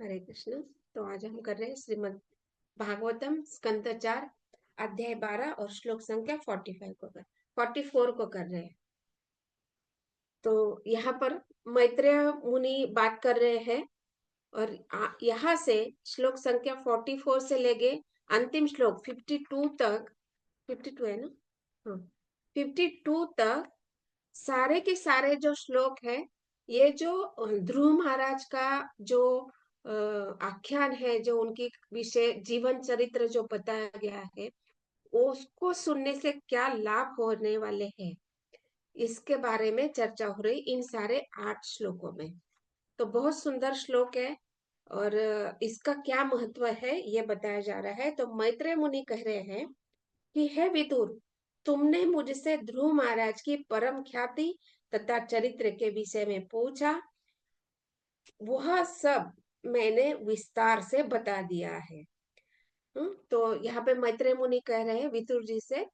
हरे कृष्ण। तो आज हम कर रहे हैं श्रीमद् भागवतम स्कंद 4 अध्याय 12 और श्लोक संख्या 44 को कर रहे हैं। तो यहाँ पर मैत्रेय मुनि बात कर रहे हैं और यहाँ से श्लोक संख्या 44 से लेके अंतिम श्लोक 52 तक, 52 है ना? हाँ, 52 तक सारे के सारे जो श्लोक है, ये जो ध्रुव महाराज का जो आख्यान है, जो उनकी विषय जीवन चरित्र जो बताया गया है, उसको सुनने से क्या लाभ होने वाले हैं, इसके बारे में चर्चा हो रही इन सारे 8 श्लोकों में। तो बहुत सुंदर श्लोक है और इसका क्या महत्व है ये बताया जा रहा है। तो मैत्रेय मुनि कह रहे हैं कि हे विदुर, तुमने मुझसे ध्रुव महाराज की परम ख्याति तथा चरित्र के विषय में पूछा, वह सब मैंने विस्तार से बता दिया है। तो यहाँ पे मैत्रेय मुनि कह रहे हैं विदुर जी से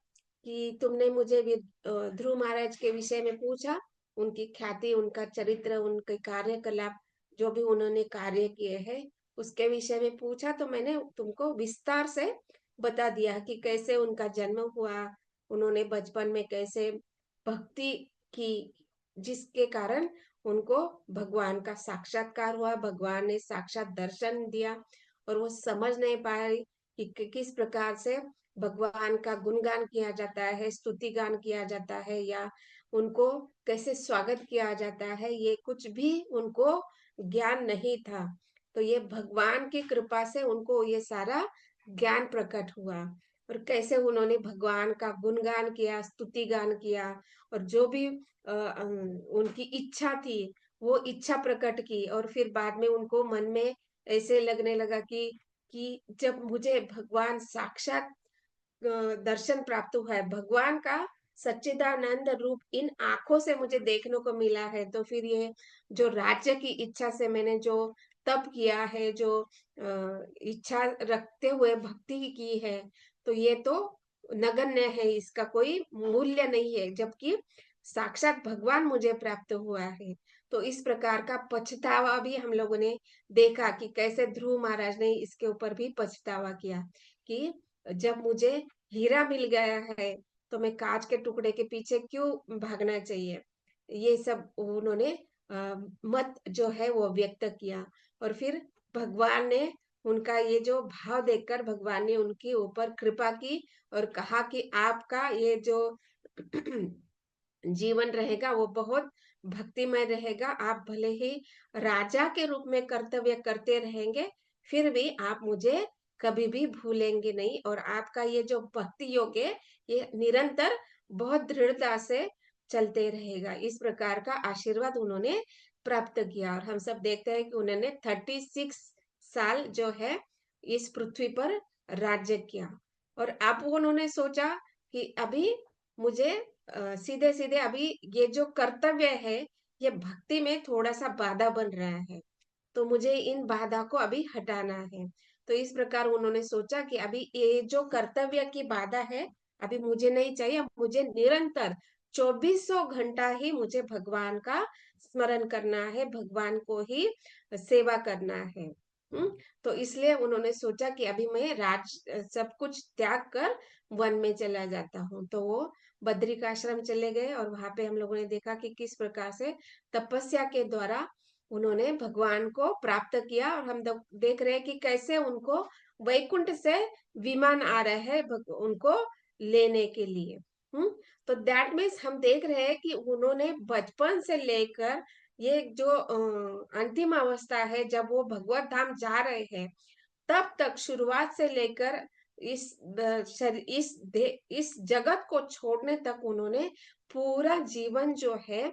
कि तुमने मुझे ध्रुव महाराज के विषय में पूछा, उनकी ख्याति, उनका चरित्र, उनके कार्यकलाप, जो भी उन्होंने कार्य किए हैं, उसके विषय में पूछा। तो मैंने तुमको विस्तार से बता दिया कि कैसे उनका जन्म हुआ, उन्होंने बचपन में कैसे भक्ति की, जिसके कारण उनको भगवान का साक्षात्कार हुआ, भगवान ने साक्षात दर्शन दिया और वो समझ नहीं पाए कि किस प्रकार से भगवान का गुणगान किया जाता है, स्तुति गान किया जाता है, या उनको कैसे स्वागत किया जाता है, ये कुछ भी उनको ज्ञान नहीं था। तो ये भगवान की कृपा से उनको ये सारा ज्ञान प्रकट हुआ और कैसे उन्होंने भगवान का गुणगान किया, स्तुति गान किया और जो भी उनकी इच्छा थी, वो इच्छा प्रकट की। और फिर बाद में उनको मन में ऐसे लगने लगा कि जब मुझे भगवान साक्षात दर्शन प्राप्त हुआ है, भगवान का सच्चिदानंद रूप इन आंखों से मुझे देखने को मिला है, तो फिर ये जो राज्य की इच्छा से मैंने जो तप किया है, जो इच्छा रखते हुए भक्ति की है, तो ये तो नगण्य है, इसका कोई मूल्य नहीं है, जबकि साक्षात भगवान मुझे प्राप्त हुआ है। तो इस प्रकार का पछतावा भी हम लोगों ने देखा कि कैसे ध्रुव महाराज ने इसके ऊपर भी पछतावा किया कि जब मुझे हीरा मिल गया है, तो मैं कांच के टुकड़े के पीछे क्यों भागना चाहिए। ये सब उन्होंने मत जो है वो व्यक्त किया। और फिर भगवान ने उनका ये जो भाव देखकर भगवान ने उनके ऊपर कृपा की और कहा कि आपका ये जो जीवन रहेगा वो बहुत भक्तिमय रहेगा। आप भले ही राजा के रूप में कर्तव्य करते रहेंगे, फिर भी आप मुझे कभी भी भूलेंगे नहीं और आपका ये जो भक्ति योग है, ये निरंतर बहुत दृढ़ता से चलते रहेगा। इस प्रकार का आशीर्वाद उन्होंने प्राप्त किया और हम सब देखते हैं कि उन्होंने 36 साल जो है इस पृथ्वी पर राज्य किया। और अब उन्होंने सोचा कि अभी मुझे सीधे सीधे अभी ये जो कर्तव्य है, ये भक्ति में थोड़ा सा बाधा बन रहा है, तो मुझे इन बाधा को अभी हटाना है। तो इस प्रकार उन्होंने सोचा कि अभी ये जो कर्तव्य की बाधा है, अभी मुझे नहीं चाहिए, मुझे निरंतर 2400 घंटा ही मुझे भगवान का स्मरण करना है, भगवान को ही सेवा करना है। तो इसलिए उन्होंने सोचा कि अभी मैं सब कुछ त्याग कर वन में चला जाता हूँ। तो वो बद्रिकाश्रम चले गए और वहां पे हम लोगों ने देखा कि किस प्रकार से तपस्या के द्वारा उन्होंने भगवान को प्राप्त किया। और हम देख रहे हैं कि कैसे उनको वैकुंठ से विमान आ रहे हैं उनको लेने के लिए। तो दैट मीन्स हम देख रहे हैं कि उन्होंने बचपन से लेकर ये जो अंतिम अवस्था है, जब वो भगवत धाम जा रहे हैं, तब तक शुरुआत से लेकर इस जगत को छोड़ने तक उन्होंने पूरा जीवन जो है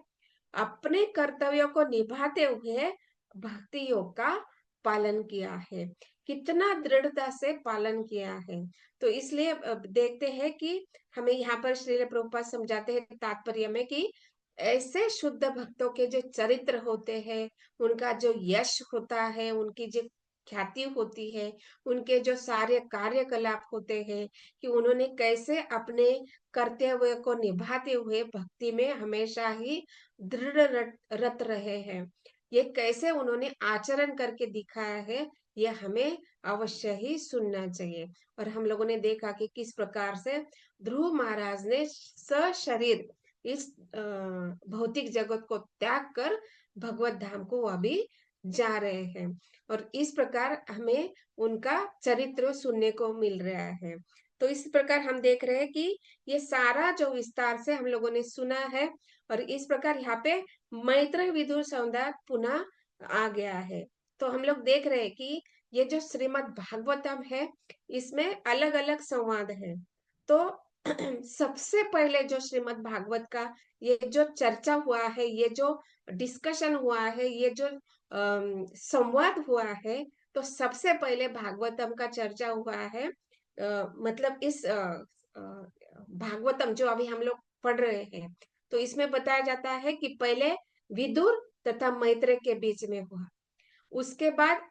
अपने कर्तव्यों को निभाते हुए भक्ति योग का पालन किया है। कितना दृढ़ता से पालन किया है। तो इसलिए देखते हैं कि हमें यहाँ पर श्रील प्रभुपाद समझाते हैं तात्पर्य में कि ऐसे शुद्ध भक्तों के जो चरित्र होते हैं, उनका जो यश होता है, उनकी जो ख्याति होती है, उनके जो सारे कार्यकलाप होते हैं, कि उन्होंने कैसे अपने कर्तव्य को निभाते हुए भक्ति में हमेशा ही दृढ़ रत रहे हैं। ये कैसे उन्होंने आचरण करके दिखाया है, ये हमें अवश्य ही सुनना चाहिए। और हम लोगों ने देखा कि किस प्रकार से ध्रुव महाराज ने सशरीर इस भौतिक जगत को त्याग कर भगवत धाम को अभी जा रहे हैं, और इस प्रकार हमें उनका चरित्र सुनने को मिल रहा है। तो इस प्रकार हम देख रहे हैं कि ये सारा जो विस्तार से हम लोगों ने सुना है, और इस प्रकार यहाँ पे मैत्रेय विदुर संवाद पुनः आ गया है। तो हम लोग देख रहे हैं कि ये जो श्रीमद् भागवतम है, इसमें अलग अलग संवाद है। तो सबसे पहले जो श्रीमद् भागवत का ये जो चर्चा हुआ है, ये जो डिस्कशन हुआ है, ये जो संवाद हुआ है, तो सबसे पहले भागवतम का चर्चा हुआ है। मतलब इस भागवतम जो अभी हम लोग पढ़ रहे हैं, तो इसमें बताया जाता है कि पहले विदुर तथा मैत्रेय के बीच में हुआ। उसके बाद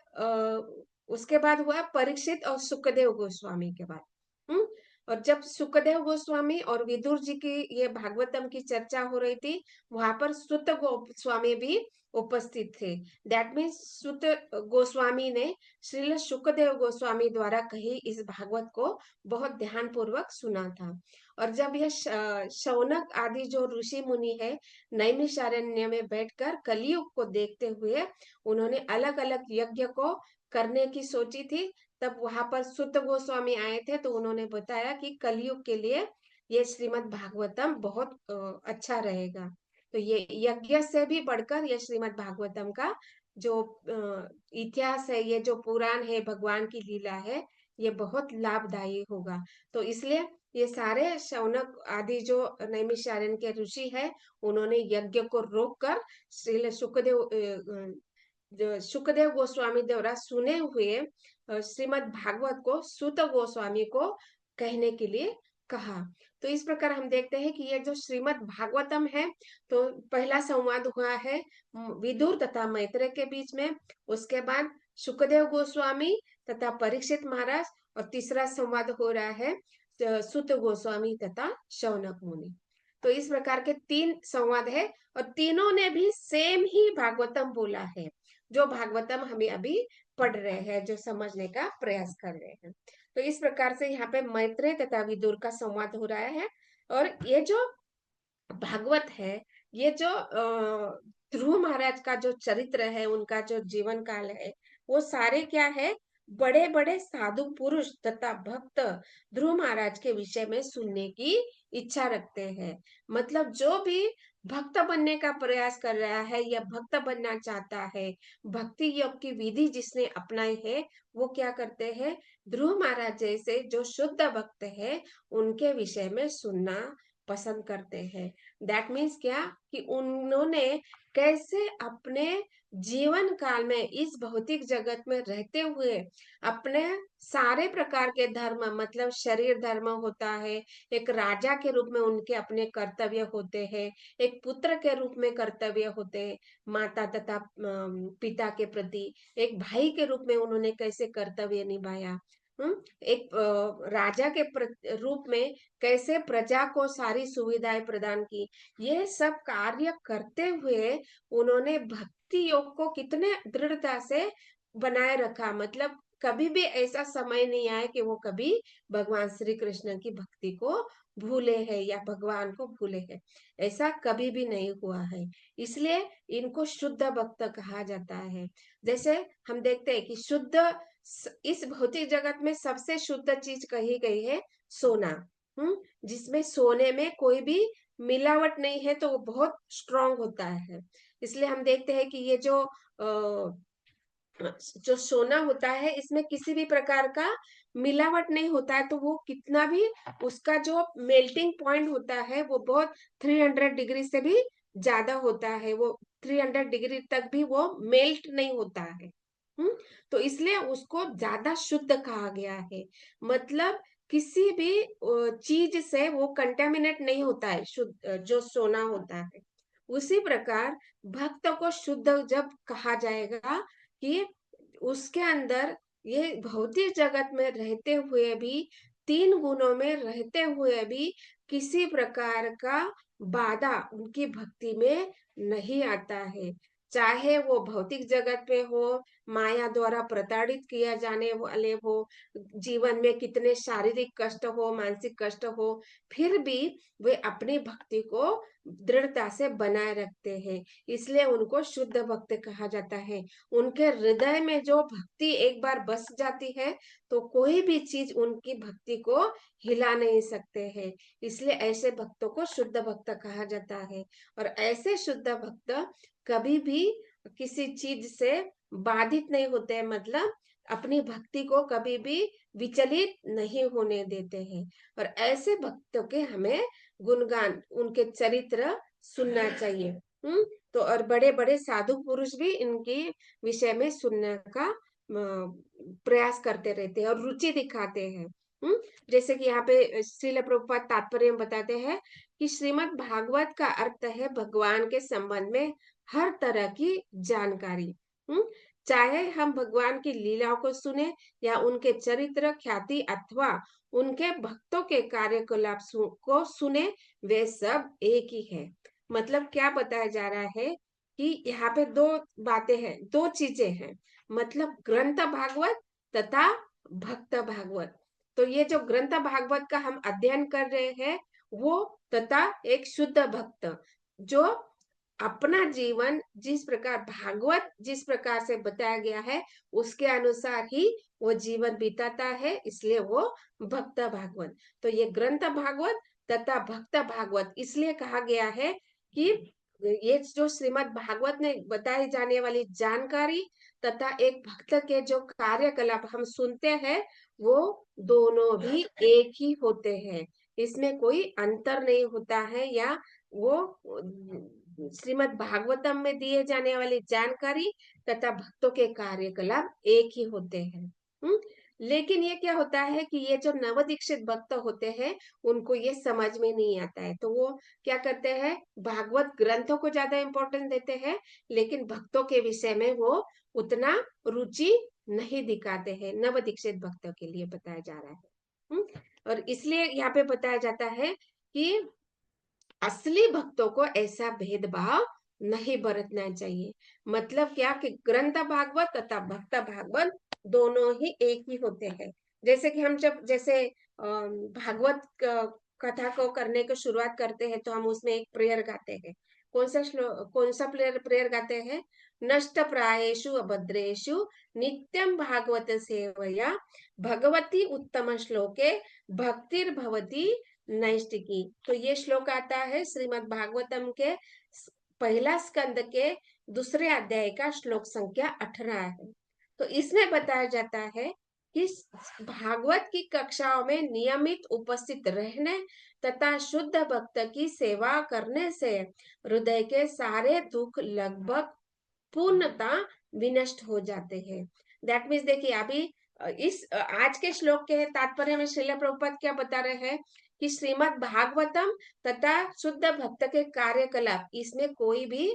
उसके बाद हुआ परीक्षित और सुखदेव गोस्वामी के बाद। हम्म और जब सुखदेव गोस्वामी और विदुर जी की ये भागवतम की चर्चा हो रही थी, वहां पर सुत गोस्वामी भी उपस्थित थे। दैट मीन्स सुत गोस्वामी ने श्रील सुखदेव गोस्वामी द्वारा कही इस भागवत को बहुत ध्यान पूर्वक सुना था। और जब यह शौनक आदि जो ऋषि मुनि है, नैमिषारण्य में बैठकर कलयुग को देखते हुए उन्होंने अलग अलग यज्ञ को करने की सोची थी, तब वहां पर सुत गोस्वामी आए थे, तो उन्होंने बताया कि कलयुग के लिए ये श्रीमद् भागवतम बहुत अच्छा रहेगा। तो ये यज्ञ से भी बढ़कर ये श्रीमद् भागवतम का जो इतिहास है, ये जो पुराण है, भगवान की लीला है, ये बहुत लाभदायी होगा। तो इसलिए ये सारे शौनक आदि जो नैमिषारण्य के ऋषि है, उन्होंने यज्ञ को रोककर श्रील सुखदेव जो सुखदेव गोस्वामी द्वारा सुने हुए श्रीमद् भागवत को सूत गोस्वामी को कहने के लिए कहा। तो इस प्रकार हम देखते हैं कि ये जो श्रीमद् भागवतम है, तो पहला संवाद हुआ है विदुर तथा मैत्रेय के बीच में। उसके बाद सुखदेव गोस्वामी तथा परीक्षित महाराज, और तीसरा संवाद हो रहा है सूत गोस्वामी तथा शौनक मुनि। तो इस प्रकार के तीन संवाद है, और तीनों ने भी सेम ही भागवतम बोला है, जो भागवतम हमें अभी पढ़ रहे हैं, जो समझने का प्रयास कर रहे हैं। तो इस प्रकार से यहाँ पे मैत्रेय तथा विदुर का संवाद हो रहा है। और ये जो भागवत है, ये जो ध्रुव महाराज का जो चरित्र है, उनका जो जीवन काल है, वो सारे क्या है, बड़े बड़े साधु पुरुष तथा भक्त ध्रुव महाराज के विषय में सुनने की इच्छा रखते हैं। मतलब जो भी भक्त बनने का प्रयास कर रहा है या भक्त बनना चाहता है, भक्ति योग की विधि जिसने अपनाई है, वो क्या करते हैं, ध्रुव महाराज जैसे जो शुद्ध भक्त है, उनके विषय में सुनना पसंद करते हैं। दैट मीन्स क्या, कि उन्होंने कैसे अपने जीवन काल में इस भौतिक जगत में रहते हुए अपने सारे प्रकार के धर्म, मतलब शरीर धर्म होता है, एक राजा के रूप में उनके अपने कर्तव्य होते हैं, एक पुत्र के रूप में कर्तव्य होते हैं माता तथा पिता के प्रति, एक भाई के रूप में उन्होंने कैसे कर्तव्य निभाया, एक राजा के रूप में कैसे प्रजा को सारी सुविधाएं प्रदान की। ये सब कार्य करते हुए उन्होंने भक्ति योग को कितने दृढ़ता से बनाए रखा। मतलब कभी भी ऐसा समय नहीं आया कि वो कभी भगवान श्री कृष्ण की भक्ति को भूले हैं या भगवान को भूले हैं, ऐसा कभी भी नहीं हुआ है। इसलिए इनको शुद्ध भक्त कहा जाता है। जैसे हम देखते हैं कि शुद्ध, इस भौतिक जगत में सबसे शुद्ध चीज कही गई है सोना। जिसमें सोने में कोई भी मिलावट नहीं है, तो वो बहुत स्ट्रांग होता है। इसलिए हम देखते हैं कि ये जो सोना होता है, इसमें किसी भी प्रकार का मिलावट नहीं होता है, तो वो कितना भी उसका जो मेल्टिंग पॉइंट होता है, वो बहुत 300 डिग्री से भी ज्यादा होता है, वो 300 डिग्री तक भी वो मेल्ट नहीं होता है। तो इसलिए उसको ज्यादा शुद्ध कहा गया है। मतलब किसी भी चीज से वो कंटेमिनेट नहीं होता है, शुद्ध जो सोना होता है। उसी प्रकार भक्त को शुद्ध जब कहा जाएगा कि उसके अंदर ये भौतिक जगत में रहते हुए भी, तीन गुणों में रहते हुए भी किसी प्रकार का बाधा उनकी भक्ति में नहीं आता है। चाहे वो भौतिक जगत में हो, माया द्वारा प्रताड़ित किया जाने वाले हो, जीवन में कितने शारीरिक कष्ट हो, मानसिक कष्ट हो, फिर भी वे अपनी भक्ति को दृढ़ता से बनाए रखते हैं। इसलिए उनको शुद्ध भक्त कहा जाता है। उनके हृदय में जो भक्ति एक बार बस जाती है, तो कोई भी चीज उनकी भक्ति को हिला नहीं सकते हैं। इसलिए ऐसे भक्तों को शुद्ध भक्त कहा जाता है। और ऐसे शुद्ध भक्त कभी भी किसी चीज से बाधित नहीं होते हैं, मतलब अपनी भक्ति को कभी भी विचलित नहीं होने देते हैं। और ऐसे भक्तों के हमें गुणगान, उनके चरित्र सुनना चाहिए। तो और बड़े बड़े साधु पुरुष भी इनके विषय में सुनने का प्रयास करते रहते हैं और रुचि दिखाते हैं। जैसे कि यहाँ पे श्रील प्रभुपाद तात्पर्य में बताते हैं कि श्रीमद् भागवत का अर्थ है भगवान के संबंध में हर तरह की जानकारी। चाहे हम भगवान की लीलाओं को सुने या उनके चरित्र, ख्याति अथवा उनके भक्तों के कार्यकलाप को सुने, वे सब एक ही है। मतलब क्या बताया जा रहा है कि यहाँ पे दो बातें हैं, दो चीजें हैं। मतलब ग्रंथ भागवत तथा भक्त भागवत। तो ये जो ग्रंथ भागवत का हम अध्ययन कर रहे हैं, वो तथा एक शुद्ध भक्त जो अपना जीवन जिस प्रकार भागवत जिस प्रकार से बताया गया है उसके अनुसार ही वो जीवन बिताता है, इसलिए वो भक्त भागवत। तो ये ग्रंथ भागवत तथा भक्त भागवत इसलिए कहा गया है कि ये जो श्रीमद् भागवत में बताई जाने वाली जानकारी तथा एक भक्त के जो कार्यकलाप हम सुनते हैं, वो दोनों भी एक ही होते हैं। इसमें कोई अंतर नहीं होता है, या वो श्रीमद् भागवतम में दिए जाने वाली जानकारी तथा भक्तों के कार्यकलाप एक ही होते हैं। लेकिन ये क्या होता है कि ये जो नवदीक्षित भक्त होते हैं, उनको ये समझ में नहीं आता है, तो वो क्या करते हैं, भागवत ग्रंथों को ज्यादा इंपॉर्टेंस देते हैं, लेकिन भक्तों के विषय में वो उतना रुचि नहीं दिखाते हैं। नवदीक्षित भक्तों के लिए बताया जा रहा है। और इसलिए यहाँ पे बताया जाता है कि असली भक्तों को ऐसा भेदभाव नहीं बरतना चाहिए। मतलब क्या कि ग्रंथ भागवत तथा भक्त भागवत दोनों ही एक ही होते हैं। जैसे कि हम जब जैसे भागवत कथा को करने की शुरुआत करते हैं, तो हम उसमें एक प्रेयर गाते हैं। कौन सा प्रेयर गाते हैं? नष्ट प्रायेषु अभद्रेषु नित्यं भागवत सेवया भगवती उत्तम श्लोके भक्तिर्भवती नैष्टिकी। तो ये श्लोक आता है श्रीमद् भागवतम के पहला स्कंद के दूसरे अध्याय का श्लोक संख्या 18 है। तो इसमें बताया जाता है कि भागवत की कक्षाओं में नियमित उपस्थित रहने तथा शुद्ध भक्त की सेवा करने से हृदय के सारे दुख लगभग पूर्णता विनष्ट हो जाते हैं। दैट मीन्स देखिए, अभी इस आज के श्लोक के तात्पर्य में श्रील प्रभुपाद क्या बता रहे हैं कि श्रीमद् भागवतम तथा शुद्ध भक्त के कार्यकलाप, इसमें कोई भी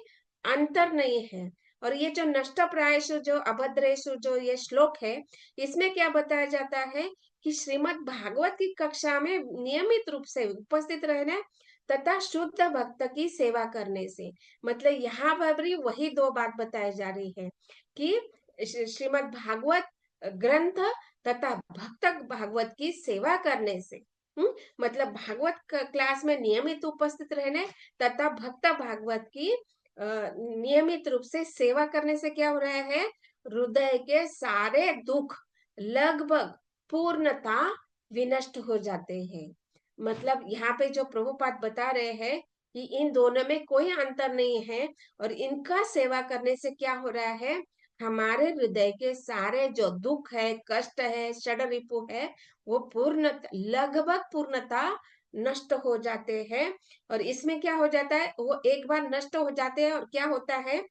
अंतर नहीं है। और ये जो नष्ट प्रायेषु जो अभद्रेषु जो ये श्लोक है, इसमें क्या बताया जाता है कि श्रीमद् भागवत की कक्षा में नियमित रूप से उपस्थित रहने तथा शुद्ध भक्त की सेवा करने से, मतलब यहाँ पर भी वही दो बात बताई जा रही है कि श्रीमद् भागवत ग्रंथ तथा भक्त भागवत की सेवा करने से, मतलब भागवत क्लास में नियमित उपस्थित रहने तथा भक्त भागवत की नियमित रूप से सेवा करने से क्या हो रहा है, हृदय के सारे दुख लगभग पूर्णता विनष्ट हो जाते हैं। मतलब यहाँ पे जो प्रभुपाद बता रहे हैं कि इन दोनों में कोई अंतर नहीं है, और इनका सेवा करने से क्या हो रहा है, हमारे हृदय के सारे जो दुख है, कष्ट है, षड रिपु है, वो लगभग पूर्णता नष्ट हो जाते हैं। और इसमें क्या हो जाता है, वो एक बार नष्ट हो जाते हैं और क्या होता है,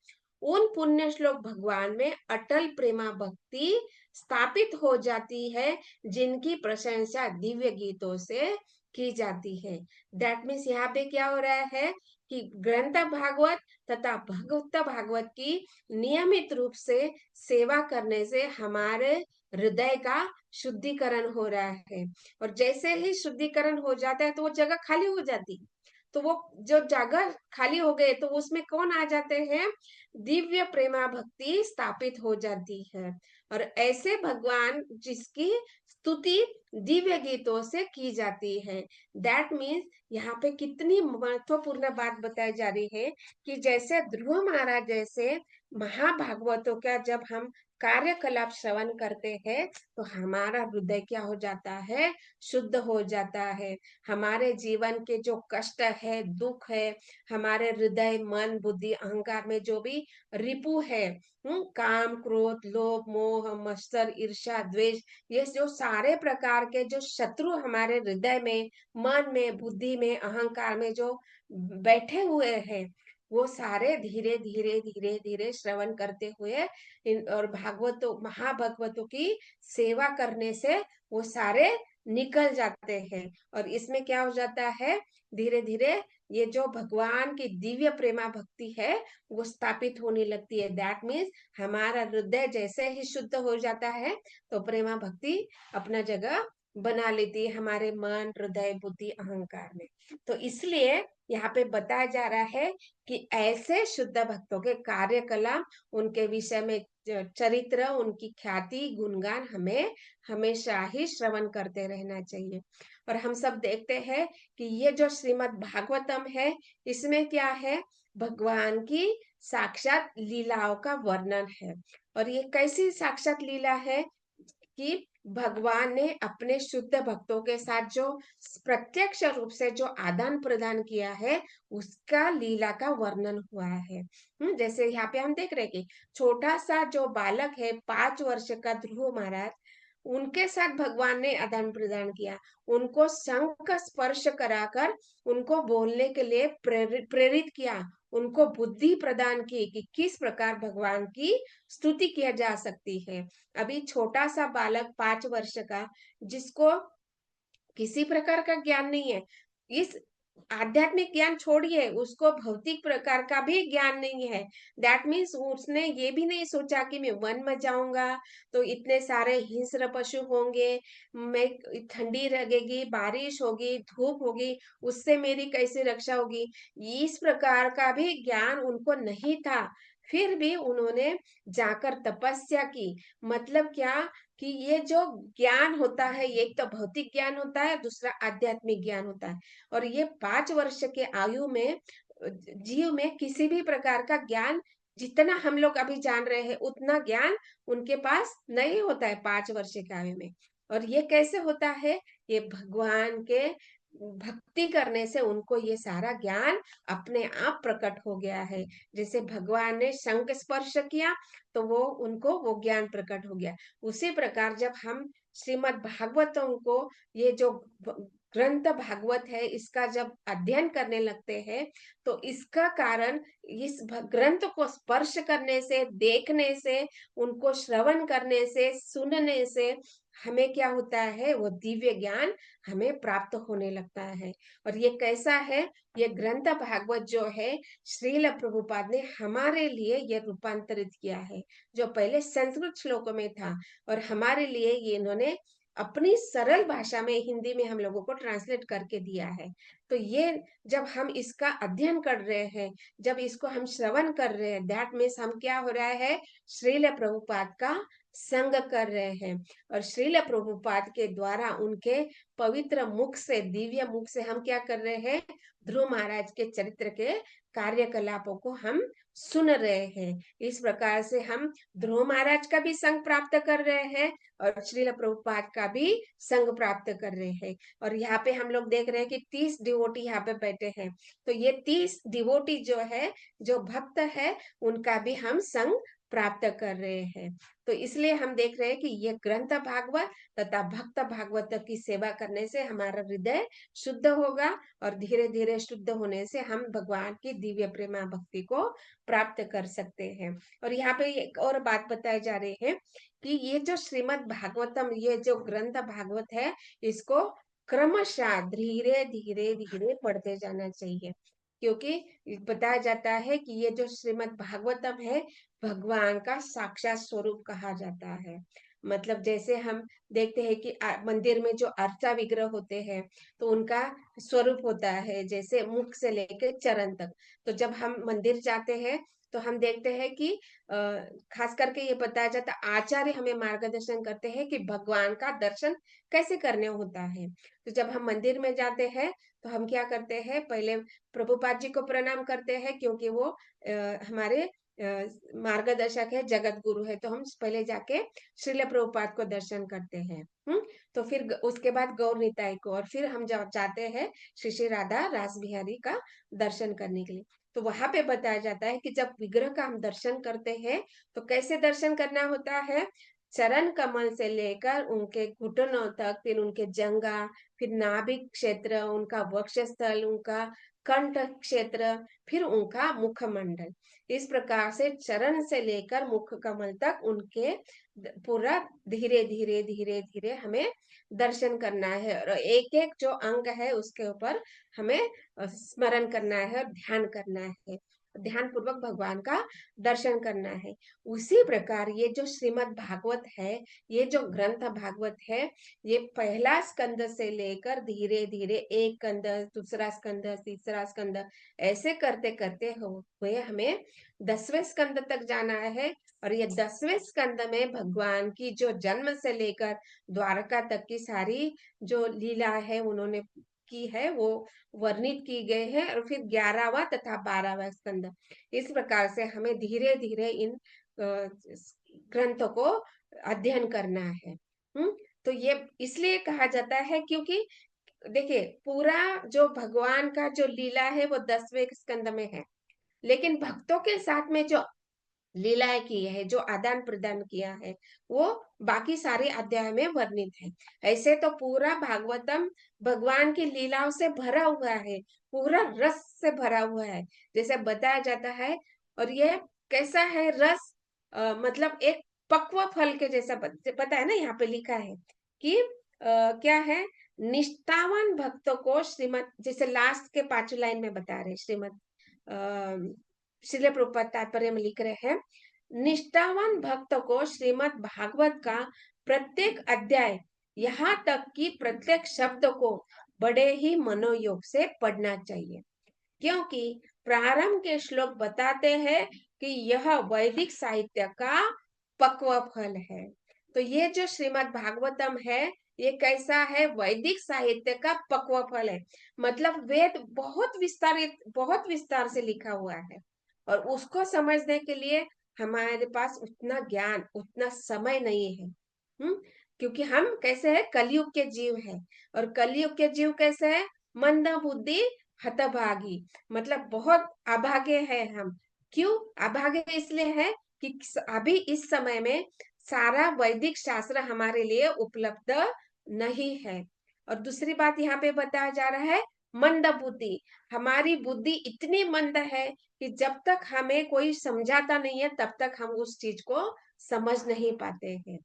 उन पुण्य श्लोक भगवान में अटल प्रेमा भक्ति स्थापित हो जाती है, जिनकी प्रशंसा दिव्य गीतों से की जाती है। दैट मीन्स यहाँ पे क्या हो रहा है कि ग्रंथ भागवत तथा भगवत भागवत की नियमित रूप से सेवा करने से हमारे हृदय का शुद्धिकरण हो रहा है। और जैसे ही शुद्धिकरण हो जाता है, तो वो जगह खाली हो जाती है। तो वो जो जगह खाली हो गए तो उसमें कौन आ जाते हैं? दिव्य प्रेमा भक्ति स्थापित हो जाती है। और ऐसे भगवान जिसकी स्तुति दिव्य गीतों से की जाती है। दैट मीन्स यहाँ पे कितनी महत्वपूर्ण बात बताई जा रही है कि जैसे ध्रुव महाराज जैसे महाभागवतों का जब हम कार्यकलाप श्रवण करते हैं तो हमारा हृदय क्या हो जाता है? शुद्ध हो जाता है। हमारे जीवन के जो कष्ट है, दुख है, हमारे हृदय, मन, बुद्धि, अहंकार में जो भी रिपु है, काम, क्रोध, लोभ, मोह, मत्सर, ईर्ष्या, द्वेष, ये जो सारे प्रकार के जो शत्रु हमारे हृदय में, मन में, बुद्धि में, अहंकार में जो बैठे हुए हैं, वो सारे धीरे धीरे धीरे धीरे श्रवण करते हुए और भागवतों महाभागवतों की सेवा करने से वो सारे निकल जाते हैं। और इसमें क्या हो जाता है? धीरे धीरे ये जो भगवान की दिव्य प्रेमा भक्ति है वो स्थापित होने लगती है। दैट मीन्स हमारा हृदय जैसे ही शुद्ध हो जाता है तो प्रेमा भक्ति अपना जगह बना लेती है हमारे मन, हृदय, बुद्धि, अहंकार में। तो इसलिए यहाँ पे बताया जा रहा है कि ऐसे शुद्ध भक्तों के कार्यकलाप, उनके विषय में चरित्र, उनकी ख्याति, गुणगान हमें हमेशा ही श्रवण करते रहना चाहिए। और हम सब देखते हैं कि ये जो श्रीमद् भागवतम है, इसमें क्या है? भगवान की साक्षात लीलाओं का वर्णन है। और ये कैसी साक्षात लीला है कि भगवान ने अपने शुद्ध भक्तों के साथ जो प्रत्यक्ष रूप से जो आदान प्रदान किया है, उसका लीला का वर्णन हुआ है। जैसे यहाँ पे हम देख रहे हैं कि छोटा सा जो बालक है, 5 वर्ष का ध्रुव महाराज, उनके साथ भगवान ने आदान प्रदान किया, उनको शंख स्पर्श कराकर उनको बोलने के लिए प्रेरित किया, उनको बुद्धि प्रदान की कि किस प्रकार भगवान की स्तुति किया जा सकती है। अभी छोटा सा बालक 5 वर्ष का, जिसको किसी प्रकार का ज्ञान नहीं है, इस आध्यात्मिक ज्ञान छोड़िए, उसको भौतिक प्रकार का भी ज्ञान नहीं है। दैट मीन्स उसने ये भी नहीं सोचा कि मैं वन में जाऊंगा तो इतने सारे हिंस्र पशु होंगे, मैं ठंडी लगेगी, बारिश होगी, धूप होगी, उससे मेरी कैसे रक्षा होगी, इस प्रकार का भी ज्ञान उनको नहीं था। फिर भी उन्होंने जाकर तपस्या की। मतलब क्या? कि ये जो ज्ञान होता है, एक तो भौतिक ज्ञान होता है, दूसरा आध्यात्मिक ज्ञान होता है। और ये 5 वर्ष के आयु में जीव में किसी भी प्रकार का ज्ञान, जितना हम लोग अभी जान रहे हैं उतना ज्ञान उनके पास नहीं होता है 5 वर्ष के आयु में। और ये कैसे होता है? ये भगवान के भक्ति करने से उनको ये सारा ज्ञान अपने आप प्रकट हो गया है। जैसे भगवान ने शंख स्पर्श किया तो वो उनको वो ज्ञान प्रकट हो गया। उसी प्रकार जब हम श्रीमद् भागवतों को, ये जो ग्रंथ भागवत है, इसका जब अध्ययन करने लगते हैं तो इसका कारण इस ग्रंथ को स्पर्श करने से, देखने से, उनको श्रवण करने से, सुनने से हमें क्या होता है? वो दिव्य ज्ञान हमें प्राप्त होने लगता है। और ये कैसा है? ये ग्रंथ भागवत जो है, श्रील प्रभुपाद ने हमारे लिए ये रूपांतरित किया है, जो पहले संस्कृत श्लोकों में था और हमारे लिए ये इन्होंने अपनी सरल भाषा में, हिंदी में हम लोगों को ट्रांसलेट करके दिया है। तो ये जब हम इसका अध्ययन कर रहे हैं, जब इसको हम श्रवण कर रहे हैं, दैट मीन्स हम क्या हो रहा है? श्रील प्रभुपाद का संग कर रहे हैं। और श्रील प्रभुपाद के द्वारा उनके पवित्र मुख से, दिव्य मुख से हम क्या कर रहे हैं? ध्रुव महाराज के चरित्र के कार्यकलापों को हम सुन रहे हैं। इस प्रकार से हम ध्रुव महाराज का भी संग प्राप्त कर रहे हैं और श्रील प्रभुपाद का भी संग प्राप्त कर रहे हैं। और यहाँ पे हम लोग देख रहे हैं कि 30 डिवोटी यहाँ पे बैठे हैं। तो ये 30 डिवोटी जो है, जो भक्त है, उनका भी हम संग प्राप्त कर रहे हैं। तो इसलिए हम देख रहे हैं कि ये ग्रंथ भागवत तथा भक्त भागवत की सेवा करने से हमारा हृदय शुद्ध होगा और धीरे धीरे शुद्ध होने से हम भगवान की दिव्य प्रेमा भक्ति को प्राप्त कर सकते हैं। और यहाँ पे एक और बात बताई जा रही है कि ये जो श्रीमद् भागवतम, ये जो ग्रंथ भागवत है, इसको क्रमशः धीरे धीरे धीरे पढ़ते जाना चाहिए। क्योंकि बताया जाता है कि ये जो श्रीमद् भागवतम है, भगवान का साक्षात स्वरूप कहा जाता है। मतलब जैसे हम देखते हैं कि मंदिर में जो अर्चा विग्रह होते हैं, तो उनका स्वरूप होता है जैसे मुख से लेकर चरण तक। तो जब हम मंदिर जाते हैं तो हम देखते हैं कि खास करके ये बताया जाता है, आचार्य हमें मार्गदर्शन करते हैं कि भगवान का दर्शन कैसे करने होता है। तो जब हम मंदिर में जाते हैं तो हम क्या करते हैं, पहले प्रभुपाद जी को प्रणाम करते हैं, क्योंकि वो हमारे मार्गदर्शक है, जगत गुरु है। तो हम पहले जाके श्रील प्रभुपाद को दर्शन करते हैं। तो फिर उसके बाद गौर निताई को, और फिर हम जाते हैं श्री श्री राधा रास बिहारी का दर्शन करने के लिए। तो वहां पे बताया जाता है कि जब विग्रह का हम दर्शन करते हैं तो कैसे दर्शन करना होता है। चरण कमल से लेकर उनके घुटनों तक, फिर उनके जंगा, फिर नाभिक क्षेत्र, उनका वक्षस्थल, उनका कंठ क्षेत्र, फिर उनका मुखमंडल, इस प्रकार से चरण से लेकर मुख कमल तक उनके पूरा धीरे धीरे धीरे धीरे हमें दर्शन करना है, और एक एक जो अंग है उसके ऊपर हमें स्मरण करना है और ध्यान करना है, ध्यान पूर्वक भगवान का दर्शन करना है। उसी प्रकार ये जो श्रीमद् भागवत है, ये जो ग्रंथ भागवत है, ये पहला स्कंद से लेकर धीरे धीरे एक स्कंद, दूसरा स्कंद, तीसरा स्कंद, ऐसे करते करते हुए हमें 10वें स्कंद तक जाना है। और ये 10वें स्कंद में भगवान की जो जन्म से लेकर द्वारका तक की सारी जो लीला है उन्होंने की है, वो वर्णित की गई है। और फिर 11वां तथा 12वां स्कंद, इस प्रकार से हमें धीरे धीरे इन ग्रंथों को अध्ययन करना है। तो ये इसलिए कहा जाता है क्योंकि देखिए, पूरा जो भगवान का जो लीला है वो 10वें स्कंद में है, लेकिन भक्तों के साथ में जो लीलाएं की है, जो आदान प्रदान किया है, वो बाकी सारे अध्याय में वर्णित है। ऐसे तो पूरा भागवतम भगवान की लीलाओं से भरा हुआ है, पूरा रस से भरा हुआ है, जैसे बताया जाता है। और ये कैसा है रस, मतलब एक पक्व फल के जैसा पता है ना, यहाँ पे लिखा है कि क्या है, निष्ठावान भक्तों को श्रीमद, जैसे लास्ट के 5 लाइन में बता रहे श्रीमद श्रील प्रभुपाद तात्पर्य में लिख रहे हैं, निष्ठावान भक्त को श्रीमद् भागवत का प्रत्येक अध्याय, यहाँ तक कि प्रत्येक शब्द को बड़े ही मनोयोग से पढ़ना चाहिए, क्योंकि प्रारंभ के श्लोक बताते हैं कि यह वैदिक साहित्य का पक्व फल है। तो ये जो श्रीमद् भागवतम है, ये कैसा है, वैदिक साहित्य का पक्व फल है। मतलब वेद बहुत विस्तार से लिखा हुआ है, और उसको समझने के लिए हमारे पास उतना ज्ञान, उतना समय नहीं है। क्योंकि हम कैसे है, कलयुग के जीव है, और कलयुग के जीव कैसे है, मंद बुद्धि हतभागी, मतलब बहुत अभागे है हम। क्यों अभागे, इसलिए है कि अभी इस समय में सारा वैदिक शास्त्र हमारे लिए उपलब्ध नहीं है। और दूसरी बात यहाँ पे बताया जा रहा है, मंद बुद्धि, हमारी बुद्धि इतनी मंद है कि जब तक हमें कोई समझाता नहीं है तब तक हम उस चीज को समझ नहीं पाते हैं।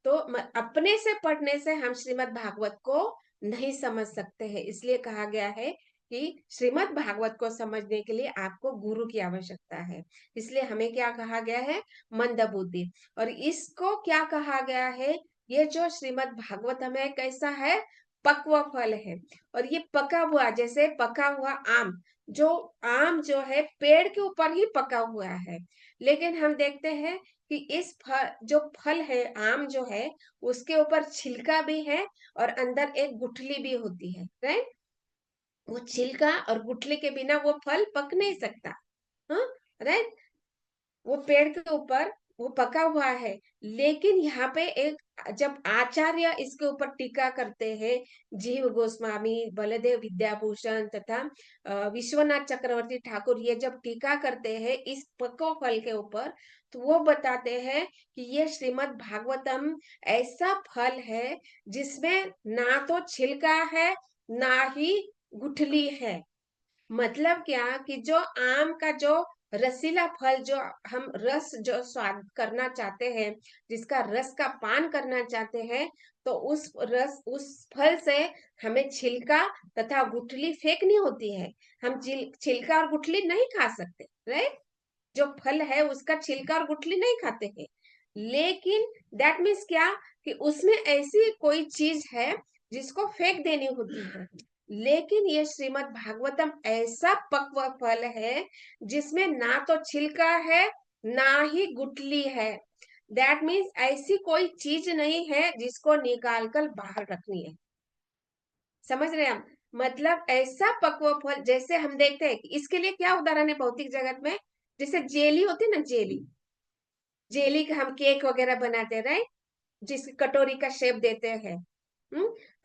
तो अपने से पढ़ने से हम श्रीमद् भागवत को नहीं समझ सकते हैं, इसलिए कहा गया है कि श्रीमद् भागवत को समझने के लिए आपको गुरु की आवश्यकता है। इसलिए हमें क्या कहा गया है, मंद बुद्धि। और इसको क्या कहा गया है, ये जो श्रीमद् भागवत हमें कैसा है, पक्व फल है। और ये पका हुआ, जैसे पका हुआ आम, जो आम जो है पेड़ के ऊपर ही पका हुआ है, लेकिन हम देखते हैं कि इस फल, जो फल है आम जो है, उसके ऊपर छिलका भी है और अंदर एक गुठली भी होती है, राइट। वो छिलका और गुठली के बिना वो फल पक नहीं सकता, हाँ, राइट। वो पेड़ के ऊपर वो पका हुआ है, लेकिन यहाँ पे एक, जब आचार्य इसके ऊपर टीका करते हैं, जीव गोस्वामी, बलदेव विद्याभूषण तथा विश्वनाथ चक्रवर्ती ठाकुर, ये जब टीका करते हैं इस पक्व फल के ऊपर, तो वो बताते हैं कि ये श्रीमद् भागवतम ऐसा फल है जिसमें ना तो छिलका है, ना ही गुठली है। मतलब क्या कि जो आम का जो रसीला फल, जो हम रस जो स्वाद करना चाहते हैं, जिसका रस का पान करना चाहते हैं, तो उस फल से हमें छिलका तथा गुठली फेंकनी होती है। हम छिलका और गुठली नहीं खा सकते, राइट। जो फल है उसका छिलका और गुठली नहीं खाते हैं। लेकिन दैट मीन्स क्या, कि उसमें ऐसी कोई चीज है जिसको फेंक देनी होती है। लेकिन ये श्रीमद् भागवतम ऐसा पक्व फल है जिसमें ना तो छिलका है ना ही गुठली है। दैट मीन्स ऐसी कोई चीज नहीं है जिसको निकाल कर बाहर रखनी है। समझ रहे हैं हम? मतलब ऐसा पक्व फल, जैसे हम देखते हैं कि इसके लिए क्या उदाहरण है भौतिक जगत में, जैसे जेली होती है ना, जेली, जेली का हम केक वगैरह बनाते हैं, राइट, जिसकी कटोरी का शेप देते हैं।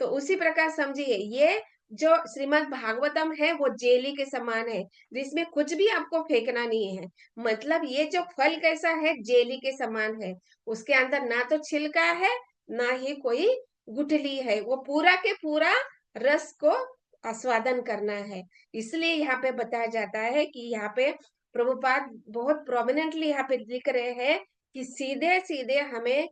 तो उसी प्रकार समझिए, ये जो श्रीमद् भागवतम है वो जेली के समान है, जिसमें कुछ भी आपको फेंकना नहीं है। मतलब ये जो फल कैसा है, जेली के समान है। उसके अंदर ना तो छिलका है ना ही कोई गुठली है, वो पूरा के पूरा रस को आस्वादन करना है। इसलिए यहाँ पे बताया जाता है कि यहाँ पे प्रभुपाद बहुत प्रोमिनेंटली यहाँ पे लिख रहे हैं कि सीधे सीधे हमें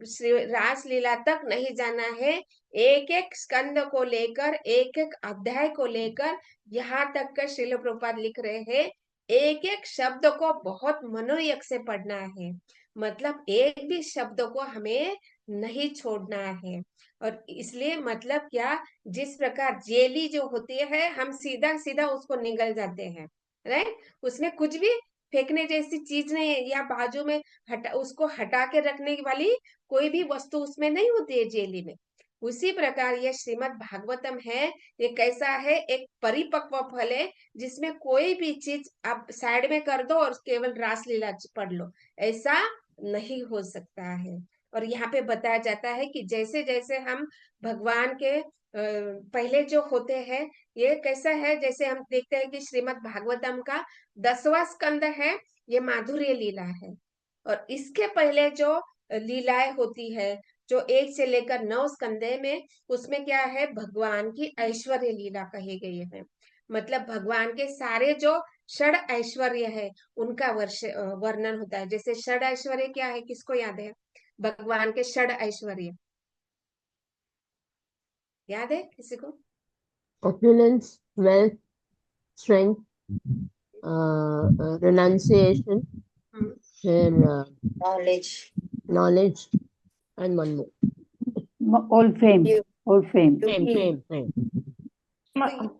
श्री रासलीला तक नहीं जाना है। एक एक स्कंद को लेकर, एक एक अध्याय को लेकर, यहाँ तक का श्रील प्रभुपाद लिख रहे हैं, एक एक शब्द को बहुत मनोयोग से पढ़ना है। मतलब एक भी शब्द को हमें नहीं छोड़ना है। और इसलिए मतलब क्या, जिस प्रकार जेली जो होती है, हम सीधा सीधा उसको निगल जाते हैं, राइट, उसमें कुछ भी फेंकने जैसी चीज नहीं है, या बाजू में उसको हटा के रखने वाली कोई भी वस्तु उसमें नहीं होती है जेली में। उसी प्रकार ये श्रीमद् भागवतम है, ये कैसा है, एक परिपक्व फल है जिसमें कोई भी चीज आप साइड में कर दो और केवल रासलीला पढ़ लो, ऐसा नहीं हो सकता है। और यहाँ पे बताया जाता है कि जैसे जैसे हम भगवान के पहले जो होते हैं, ये कैसा है, जैसे हम देखते हैं कि श्रीमद् भागवतम का 10वां स्कंद है, ये माधुर्य लीला है। और इसके पहले जो लीलाएं होती है, जो 1 से लेकर 9 स्कंदे में, उसमें क्या है, भगवान की ऐश्वर्य लीला कही गई है। मतलब भगवान के सारे जो षड ऐश्वर्य है उनका वर्णन होता है। जैसे षड ऐश्वर्य क्या है, किसको याद है? भगवान के षड ऐश्वर्य याद है किसी को? opulence, wealth, strength, renunciation, hmm, then knowledge, knowledge, and one more. All fame, You- all fame. Fame.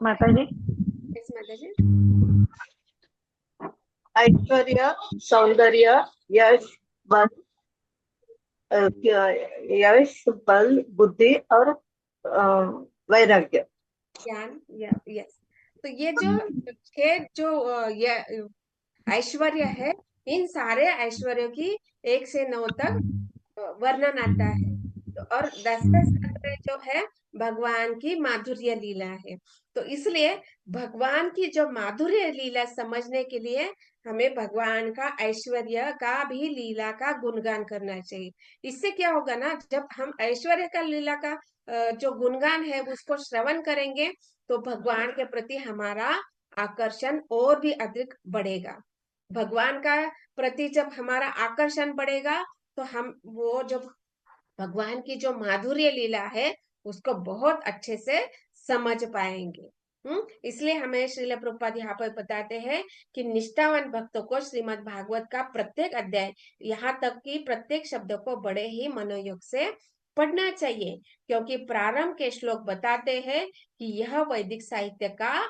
माता जी, इस माता जी, ऐश्वर्य, सौंदर्य, यश, बल, यश, बल, बुद्धि और वैराग्य। ज्ञान, या यस। तो ये जो 6 जो ये ऐश्वर्य है, इन सारे ऐश्वर्यों की 1 से 9 तक वर्णन आता है। तो और 10वें स्कंद में जो है, भगवान की माधुर्य लीला है। तो इसलिए भगवान की जो माधुर्य लीला समझने के लिए हमें भगवान का ऐश्वर्य का भी लीला का गुणगान करना चाहिए। इससे क्या होगा ना, जब हम ऐश्वर्य का लीला का जो गुणगान है उसको श्रवण करेंगे, तो भगवान के प्रति हमारा आकर्षण और भी अधिक बढ़ेगा। भगवान का प्रति जब हमारा आकर्षण बढ़ेगा, तो हम वो जो भगवान की जो माधुर्य लीला है उसको बहुत अच्छे से समझ पाएंगे। इसलिए हमें श्रील प्रभुपाद यहाँ पर बताते हैं कि निष्ठावान भक्तों को श्रीमद् भागवत का प्रत्येक अध्याय, यहाँ तक कि प्रत्येक शब्द को बड़े ही मनोयोग से पढ़ना चाहिए, क्योंकि प्रारंभ के श्लोक बताते हैं कि यह वैदिक साहित्य का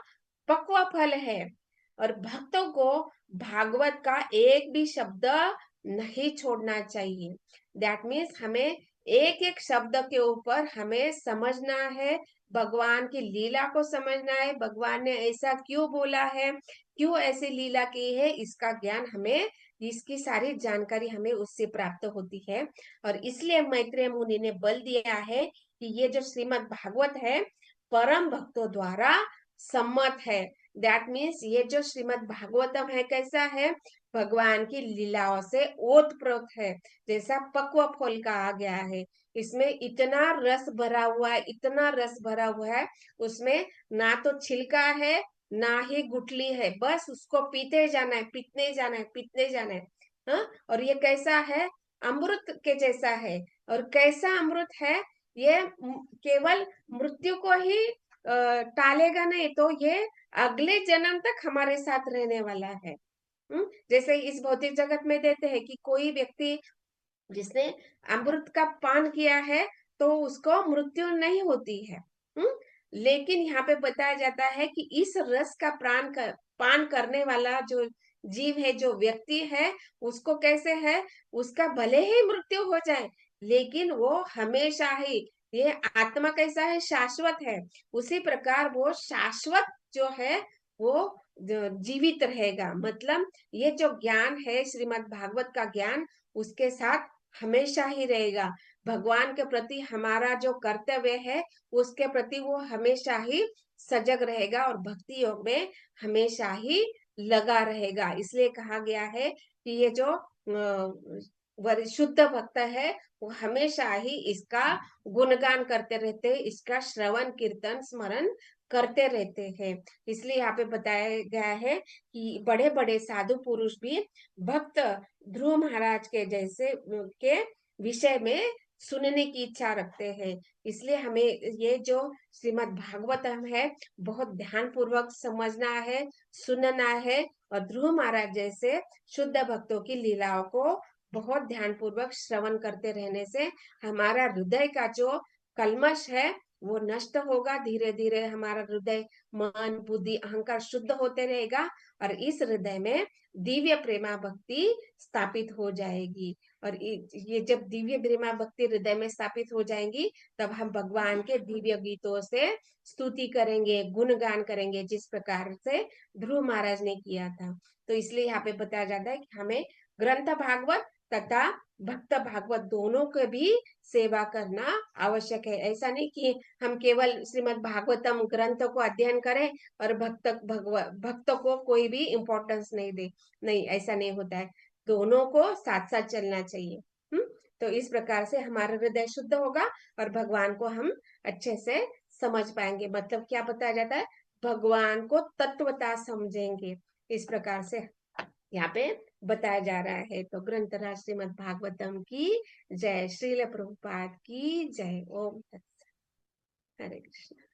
पक्व फल है। और भक्तों को भागवत का एक भी शब्द नहीं छोड़ना चाहिए। दैट मीन्स हमें एक एक शब्द के ऊपर हमें समझना है, भगवान की लीला को समझना है, भगवान ने ऐसा क्यों बोला है, क्यों ऐसी लीला की है, इसका ज्ञान हमें, इसकी सारी जानकारी हमें उससे प्राप्त होती है। और इसलिए मैत्रेय मुनि ने बल दिया है कि ये जो श्रीमद् भागवत है परम भक्तों द्वारा सम्मत है। दैट मीन्स ये जो श्रीमद् भागवतम है कैसा है, भगवान की लीलाओं से ओतप्रोत है, जैसा पक्व फल कहा गया है। इसमें इतना रस भरा हुआ है, इतना रस भरा हुआ है, उसमें ना तो छिलका है ना ही गुठली है, बस उसको पीते जाना है, पीते जाना है, पीते जाना है। हाँ? और ये कैसा है, अमृत के जैसा है। और कैसा अमृत है, ये केवल मृत्यु को ही टालेगा नहीं, तो ये अगले जन्म तक हमारे साथ रहने वाला है। जैसे इस भौतिक जगत में देते हैं कि कोई व्यक्ति जिसने अमृत का पान किया है तो उसको मृत्यु नहीं होती है। लेकिन यहाँ पे बताया जाता है कि इस रस का पान करने वाला जो जीव है, जो व्यक्ति है, उसको कैसे है, उसका भले ही मृत्यु हो जाए लेकिन वो हमेशा ही, ये आत्मा कैसा है, शाश्वत है, उसी प्रकार वो शाश्वत जो है वो जीवित रहेगा। मतलब ये जो ज्ञान है श्रीमद् भागवत का ज्ञान उसके साथ हमेशा ही रहेगा। भगवान के प्रति हमारा जो कर्तव्य है उसके प्रति वो हमेशा ही सजग रहेगा और भक्ति योग में हमेशा ही लगा रहेगा। इसलिए कहा गया है कि ये जो शुद्ध भक्त है वो हमेशा ही इसका गुणगान करते रहते हैं, इसका श्रवण कीर्तन स्मरण करते रहते हैं। इसलिए यहाँ पे बताया गया है कि बड़े बड़े साधु पुरुष भी भक्त ध्रुव महाराज के जैसे के विषय में सुनने की इच्छा रखते हैं। इसलिए हमें ये जो श्रीमद् भागवतम है बहुत ध्यान पूर्वक समझना है, सुनना है और ध्रुव महाराज जैसे शुद्ध भक्तों की लीलाओं को बहुत ध्यान पूर्वक श्रवण करते रहने से हमारा हृदय का जो कल्मश है वो नष्ट होगा। धीरे धीरे हमारा हृदय, मन, बुद्धि, अहंकार शुद्ध होते रहेगा और इस हृदय में दिव्य प्रेमा भक्ति स्थापित हो जाएगी। और ये जब दिव्य प्रेमा भक्ति हृदय में स्थापित हो जाएंगी तब हम भगवान के दिव्य गीतों से स्तुति करेंगे, गुणगान करेंगे, जिस प्रकार से ध्रुव महाराज ने किया था। तो इसलिए यहाँ पे बताया जाता है कि हमें ग्रंथ भागवत तथा भक्त भागवत दोनों के भी सेवा करना आवश्यक है। ऐसा नहीं कि हम केवल श्रीमद् भागवतम ग्रंथ को अध्ययन करें और भक्तों को कोई भी इम्पोर्टेंस नहीं दे। नहीं, ऐसा नहीं होता है, दोनों को साथ साथ चलना चाहिए। तो इस प्रकार से हमारा हृदय शुद्ध होगा और भगवान को हम अच्छे से समझ पाएंगे। मतलब क्या बताया जाता है, भगवान को तत्वता समझेंगे। इस प्रकार से यहाँ पे बताया जा रहा है। तो ग्रंथराज श्रीमद् भागवतम की जय, श्रील प्रभुपाद की जय। ओम तत्सत। हरे कृष्ण।